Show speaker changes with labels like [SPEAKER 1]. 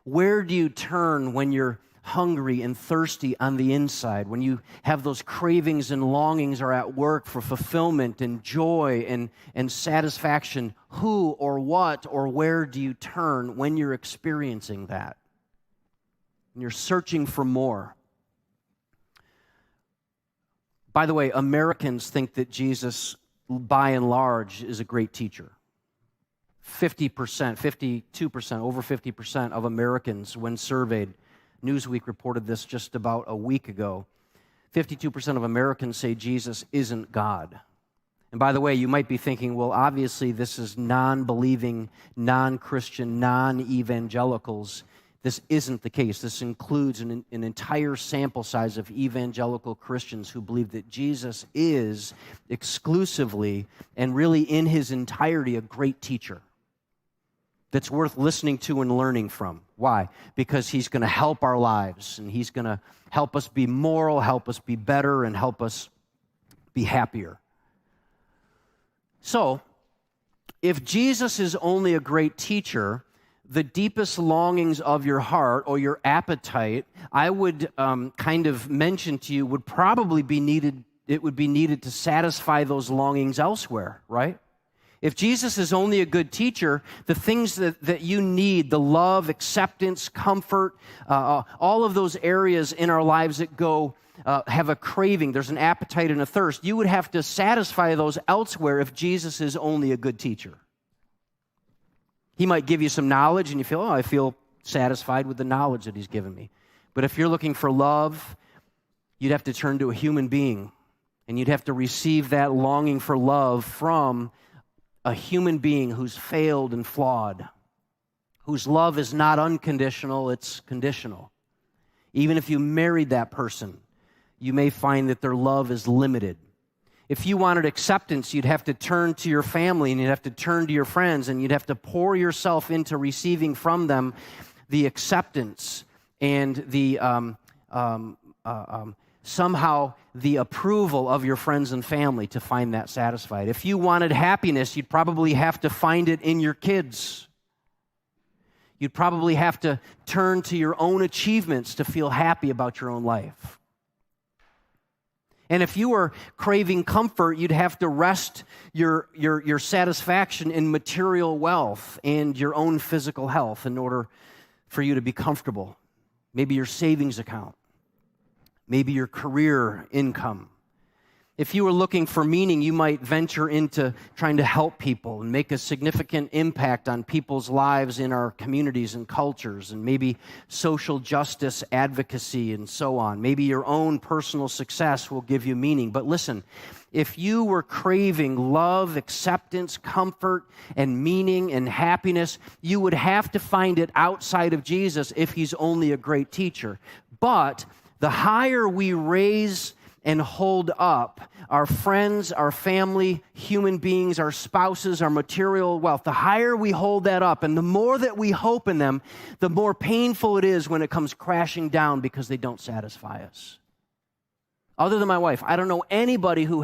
[SPEAKER 1] Where do you turn when you're hungry and thirsty on the inside, when you have those cravings and longings are at work for fulfillment and joy and satisfaction? Who or what or where do you turn when you're experiencing that? And you're searching for more. By the way, Americans think that Jesus, by and large, is a great teacher. 50%, 52%, over 50% of Americans, when surveyed, Newsweek reported this just about a week ago, 52% of Americans say Jesus isn't God. And by the way, you might be thinking, well, obviously this is non-believing, non-Christian, non-evangelicals. This isn't the case. This includes an entire sample size of evangelical Christians who believe that Jesus is exclusively and really in his entirety a great teacher that's worth listening to and learning from. Why? Because he's going to help our lives, and he's going to help us be moral, help us be better, and help us be happier. So, if Jesus is only a great teacher, the deepest longings of your heart or your appetite, I would kind of mention to you, would probably be needed. It would be needed to satisfy those longings elsewhere, right? If Jesus is only a good teacher, the things that you need, the love, acceptance, comfort, all of those areas in our lives that go have a craving, there's an appetite and a thirst, you would have to satisfy those elsewhere if Jesus is only a good teacher. He might give you some knowledge and you feel, I feel satisfied with the knowledge that he's given me. But if you're looking for love, you'd have to turn to a human being, and you'd have to receive that longing for love from a human being who's failed and flawed, whose love is not unconditional, it's conditional. Even if you married that person, you may find that their love is limited. If you wanted acceptance, you'd have to turn to your family, and you'd have to turn to your friends, and you'd have to pour yourself into receiving from them the acceptance and the somehow the approval of your friends and family to find that satisfied. If you wanted happiness, you'd probably have to find it in your kids. You'd probably have to turn to your own achievements to feel happy about your own life. And if you were craving comfort, you'd have to rest your satisfaction in material wealth and your own physical health in order for you to be comfortable. Maybe your savings account. Maybe your career income. If you were looking for meaning, you might venture into trying to help people and make a significant impact on people's lives in our communities and cultures, and maybe social justice advocacy and so on. Maybe your own personal success will give you meaning. But listen, if you were craving love, acceptance, comfort, and meaning and happiness, you would have to find it outside of Jesus if he's only a great teacher. But the higher we raise and hold up our friends, our family, human beings, our spouses, our material wealth, the higher we hold that up and the more that we hope in them, the more painful it is when it comes crashing down because they don't satisfy us. Other than my wife, I don't know anybody who has